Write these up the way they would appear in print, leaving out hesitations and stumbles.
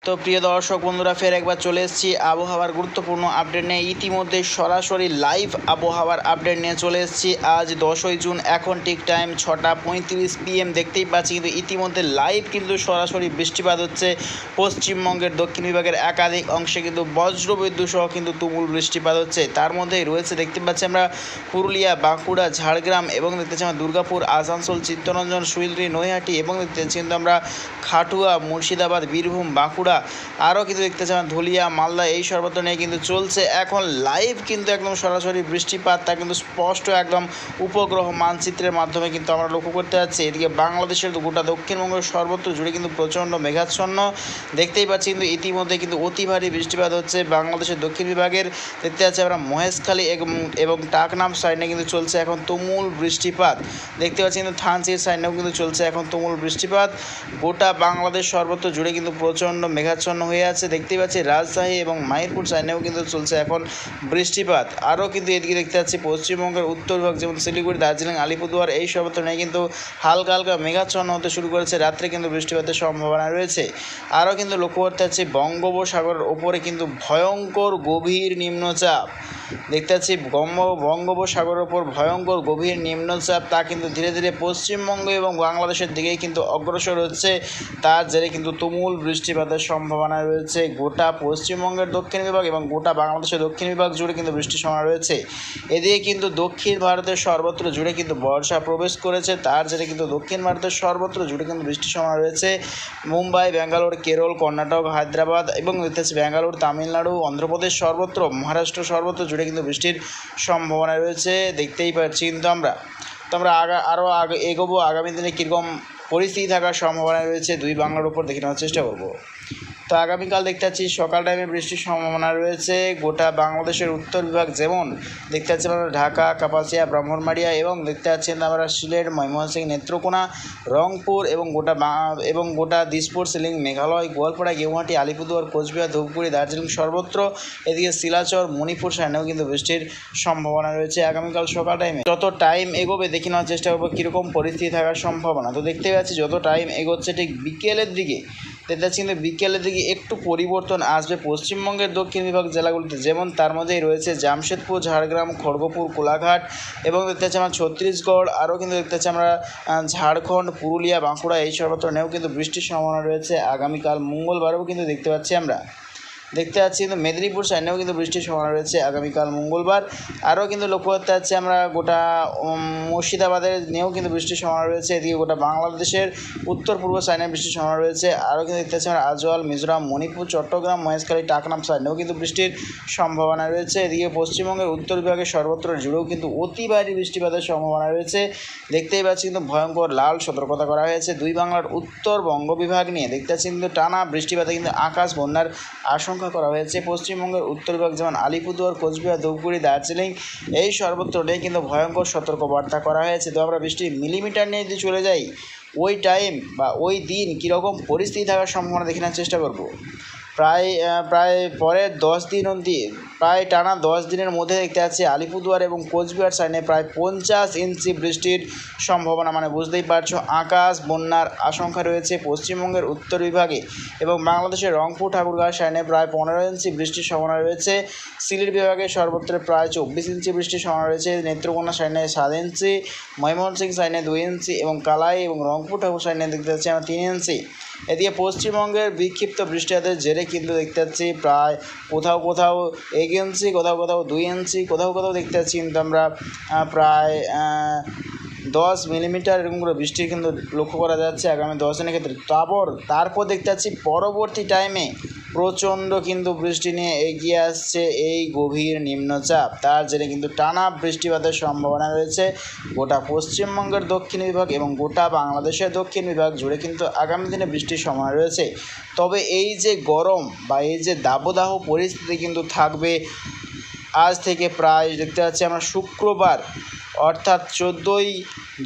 তো প্রিয় দর্শক বন্ধুরা, ফের একবার চলে এসেছি আবহাওয়ার গুরুত্বপূর্ণ আপডেট নিয়ে। ইতিমধ্যে সরাসরি লাইভ আবহাওয়ার আপডেট নিয়ে চলে এসেছি। আজ 10ই জুন, এখন ঠিক টাইম 6:35 PM। দেখতেই পাচ্ছি কিন্তু ইতিমধ্যে লাইভ কিন্তু সরাসরি বৃষ্টিপাত হচ্ছে। পশ্চিমবঙ্গের দক্ষিণ বিভাগের একাধিক অংশে কিন্তু বজ্রবিদ্যুৎ সহ কিন্তু তুমুল বৃষ্টিপাত হচ্ছে। তার মধ্যেই রয়েছে, দেখতে পাচ্ছি আমরা, পুরুলিয়া, বাঁকুড়া, ঝাড়গ্রাম এবং দেখতে পাচ্ছি আমরা দুর্গাপুর, আসানসোল, চিত্তরঞ্জন, শিলিগুড়ি, নৈহাটি এবং দেখতে পাচ্ছি কিন্তু আমরা খাটুয়া, মুর্শিদাবাদ, বীরভূম, বাঁকুড়া, আরও কিন্তু দেখতে চান ধুলিয়া, মালদা, এই সর্বত্র নিয়ে কিন্তু চলছে এখন লাইভ কিন্তু একদম সরাসরি বৃষ্টিপাত। তা কিন্তু স্পষ্ট একদম উপগ্রহ মানচিত্রের মাধ্যমে কিন্তু আমরা লক্ষ্য করতে পারছি। এদিকে বাংলাদেশের গোটা দক্ষিণবঙ্গের সর্বত্র জুড়ে কিন্তু প্রচণ্ড মেঘাচ্ছন্ন দেখতেই পাচ্ছি। কিন্তু ইতিমধ্যে কিন্তু অতি ভারী বৃষ্টিপাত হচ্ছে বাংলাদেশের দক্ষিণ বিভাগের। দেখতে পাচ্ছি আমরা মহেশখালী এবং টাকনাম সাইডে কিন্তু চলছে এখন তুমুল বৃষ্টিপাত। দেখতে পাচ্ছি কিন্তু থানচির সাইডেও কিন্তু চলছে এখন তুমুল বৃষ্টিপাত। গোটা বাংলাদেশ সর্বত্র জুড়ে কিন্তু প্রচণ্ড মেঘাচ্ছন্ন হয়ে আছে। দেখতেই পাচ্ছি রাজশাহী এবং মাহিরপুর সাইডেও কিন্তু চলছে এখন বৃষ্টিপাত। আরও কিন্তু এদিকে দেখতে পাচ্ছি পশ্চিমবঙ্গের উত্তর বিভাগ, যেমন শিলিগুড়ি, দার্জিলিং, আলিপুরদুয়ার, এই সর্বত্র নিয়ে কিন্তু হালকা হালকা মেঘাচ্ছন্ন হতে শুরু করেছে। রাত্রে কিন্তু বৃষ্টিপাতের সম্ভাবনা রয়েছে। আরও কিন্তু লক্ষ্য করতে পাচ্ছি বঙ্গোপসাগরের ওপরে কিন্তু ভয়ঙ্কর গভীর নিম্নচাপ। দেখতে পাচ্ছি বঙ্গোপসাগরের ওপর ভয়ঙ্কর গভীর নিম্নচাপ, তা কিন্তু ধীরে ধীরে পশ্চিমবঙ্গ এবং বাংলাদেশের দিকেই কিন্তু অগ্রসর হচ্ছে। তার জেরে কিন্তু তুমুল বৃষ্টিপাতের সম্ভাবনা রয়েছে। গোটা পশ্চিমবঙ্গের দক্ষিণ বিভাগ এবং গোটা বাংলাদেশের দক্ষিণ বিভাগ জুড়ে কিন্তু বৃষ্টির সম্ভাবনা রয়েছে। এদিকে কিন্তু দক্ষিণ ভারতের সর্বত্র জুড়ে কিন্তু বর্ষা প্রবেশ করেছে। তার জেরে কিন্তু দক্ষিণ ভারতের সর্বত্র জুড়ে কিন্তু বৃষ্টির সম্ভাবনা রয়েছে। মুম্বাই, ব্যাঙ্গালোর, কেরল, কর্ণাটক, হায়দ্রাবাদ এবং দেখতে পাচ্ছি ব্যাঙ্গালোর, তামিলনাড়ু, অন্ধ্রপ্রদেশ সর্বত্র, মহারাষ্ট্র সর্বত্র জুড়ে কিন্তু বৃষ্টির সম্ভাবনা রয়েছে। দেখতেই পাচ্ছি কিন্তু আমরা আরও এগোবো। আগামী দিনে কীরকম পরিস্থিতি থাকার সম্ভাবনা রয়েছে দুই বাংলার উপর দেখে নেওয়ার চেষ্টা করব। তো আগামীকাল দেখতে পাচ্ছি সকাল টাইমে বৃষ্টির সম্ভাবনা রয়েছে গোটা বাংলাদেশের উত্তর বিভাগ, যেমন দেখতে পাচ্ছি আমরা ঢাকা, কাপাসিয়া, ব্রাহ্মণবাড়িয়া এবং দেখতে পাচ্ছি আমরা সিলেট, ময়মনসিংহ, নেত্রকোনা, রংপুর এবং গোটা দিসপুর, সিলিং, মেঘালয়, গোয়ালপাড়া, গৌহাটি, আলিপুরদুয়ার, কোচবিহার, ধূপগুড়ি, দার্জিলিং সর্বত্র, এদিকে শিলাচর, মণিপুর সাইডেও কিন্তু বৃষ্টির সম্ভাবনা রয়েছে আগামীকাল সকাল টাইমে। যত টাইম এগোবে দেখে নেওয়ার চেষ্টা করবো কীরকম পরিস্থিতি থাকার সম্ভাবনা। তো দেখতে পাচ্ছি যত টাইম এগোচ্ছে ঠিক বিকেলের দিকে দেখতে পাচ্ছি কিন্তু বিকেলের দিকে একটু পরিবর্তন আসবে পশ্চিমবঙ্গের দক্ষিণ বিভাগ জেলাগুলিতে, যেমন তার মধ্যেই রয়েছে জামশেদপুর, ঝাড়গ্রাম, খড়গপুর, কোলাঘাট এবং দেখতে পাচ্ছি আমরা ছত্তিশগড়, আরও কিন্তু দেখতে পাচ্ছি আমরা ঝাড়খণ্ড, পুরুলিয়া, বাঁকুড়া, এই সর্বত্র নেও কিন্তু বৃষ্টির সম্ভাবনা রয়েছে আগামীকাল মঙ্গলবারেও কিন্তু দেখতে পাচ্ছি আমরা। দেখতে পাচ্ছি কিন্তু মেদিনীপুর সাইডেও কিন্তু বৃষ্টির সম্ভাবনা রয়েছে আগামীকাল মঙ্গলবার। আরও কিন্তু লক্ষ্য করতে পারছি আমরা গোটা মুর্শিদাবাদের নিয়েও কিন্তু বৃষ্টির সম্ভাবনা রয়েছে। এদিকে গোটা বাংলাদেশের উত্তর পূর্ব সাইডে বৃষ্টির সম্ভাবনা রয়েছে। আরও কিন্তু দেখতে পাচ্ছি আমরা আজওয়াল, মিজোরাম, মণিপুর, চট্টগ্রাম, মহেশখালী, টাকনাম সাইডেও কিন্তু বৃষ্টির সম্ভাবনা রয়েছে। এদিকে পশ্চিমবঙ্গের উত্তর বিভাগের সর্বত্র জুড়েও কিন্তু অতি ভারী বৃষ্টিপাতের সম্ভাবনা রয়েছে। দেখতেই পাচ্ছি কিন্তু ভয়ঙ্কর লাল সতর্কতা করা হয়েছে দুই বাংলার উত্তরবঙ্গ বিভাগ নিয়ে। দেখতে পাচ্ছি কিন্তু টানা বৃষ্টিপাতে কিন্তু আকাশ বন্যার আশঙ্কা করা হয়েছে। পশ্চিমবঙ্গের উত্তর বিভাগ যেমন আলিপুরদুয়ার, কোচবিহার, ধূপগুড়ি, দার্জিলিং, এই সর্বত্র নিয়ে কিন্তু ভয়ঙ্কর সতর্কবার্তা করা হয়েছে। তো আমরা বৃষ্টির মিলিমিটার নিয়ে যদি চলে যাই, ওই টাইম বা ওই দিন কীরকম পরিস্থিতি থাকার সম্ভাবনা দেখে নেওয়ার চেষ্টা করব। প্রায় পরের 10 দিন অবধি, প্রায় টানা 10 দিনের মধ্যে দেখতে পাচ্ছি আলিপুরদুয়ার এবং কোচবিহার সাইডে প্রায় 50 ইঞ্চি বৃষ্টির সম্ভাবনা। মানে বুঝতেই পারছো আকাশ বন্যার আশঙ্কা রয়েছে পশ্চিমবঙ্গের উত্তর বিভাগে এবং বাংলাদেশের রংপুর, ঠাকুরগাঁও সাইডে প্রায় 15 ইঞ্চি বৃষ্টির সম্ভাবনা রয়েছে। সিলেট বিভাগের সর্বত্র প্রায় 24 ইঞ্চি বৃষ্টির সম্ভাবনা রয়েছে। নেত্রকোনা সাইডে 7 ইঞ্চি, ময়মনসিংহ সাইডে 2 ইঞ্চি এবং কালাই এবং রংপুর ঠাকুর সাইডে দেখতে পাচ্ছি আমরা 3 ইঞ্চি। এদিকে পশ্চিমবঙ্গের বিক্ষিপ্ত বৃষ্টিপাতের জেরে কিন্তু দেখতে পাচ্ছি প্রায় কোথাও 1 ইঞ্চি, কোথাও 2 ইঞ্চি, কোথাও দেখতে পাচ্ছি কিন্তু আমরা প্রায় 10 মিলিমিটার এরকম করে বৃষ্টি কিন্তু লক্ষ্য করা যাচ্ছে আগামী 10 দিনের ক্ষেত্রে। তারপর দেখতে পাচ্ছি পরবর্তী টাইমে প্রচণ্ড কিন্তু বৃষ্টি নিয়ে এগিয়ে আসছে এই গভীর নিম্নচাপ। তার জেরে কিন্তু টানা বৃষ্টিপাতের সম্ভাবনা রয়েছে গোটা পশ্চিমবঙ্গের দক্ষিণ বিভাগ এবং গোটা বাংলাদেশের দক্ষিণ বিভাগ জুড়ে কিন্তু আগামী দিনে বৃষ্টির সম্ভাবনা রয়েছে। তবে এই যে গরম বা এই যে দাবদাহ পরিস্থিতি কিন্তু থাকবে আজ থেকে প্রায় দেখতে পাচ্ছি আমরা শুক্রবার অর্থাৎ 14ই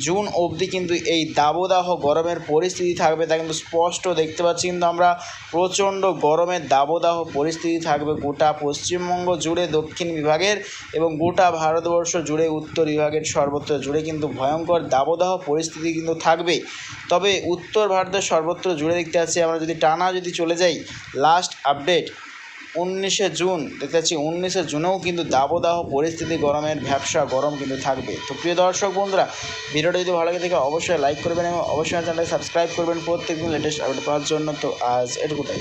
জুন অবধি কিন্তু এই দাবদাহ গরমের পরিস্থিতি থাকবে, তা কিন্তু স্পষ্ট দেখতে পাচ্ছি। কিন্তু আমরা প্রচণ্ড গরমের দাবদাহ পরিস্থিতি থাকবে গোটা পশ্চিমবঙ্গ জুড়ে, দক্ষিণ বিভাগের এবং গোটা ভারতবর্ষ জুড়ে, উত্তর বিভাগের সর্বত্র জুড়ে কিন্তু ভয়ঙ্কর দাবদাহ পরিস্থিতি কিন্তু থাকবে। তবে উত্তর ভারতের সর্বত্র জুড়ে দেখতে পাচ্ছি আমরা, যদি টানা চলে যাই লাস্ট আপডেট 19শে জুন দেখতে পাচ্ছি, 19শে জুনেও কিন্তু দাবদাহ পরিস্থিতি, গরমের ভ্যাপসা গরম কিন্তু থাকবে। তো প্রিয় দর্শক বন্ধুরা, ভিডিওটা যদি ভালো লাগে দেখে অবশ্যই লাইক করবেন এবং অবশ্যই চ্যানেলটাকে সাবস্ক্রাইব করবেন প্রত্যেকদিন লেটেস্ট আপডেট পাওয়ার জন্য। তো আজ এটুকুটাই।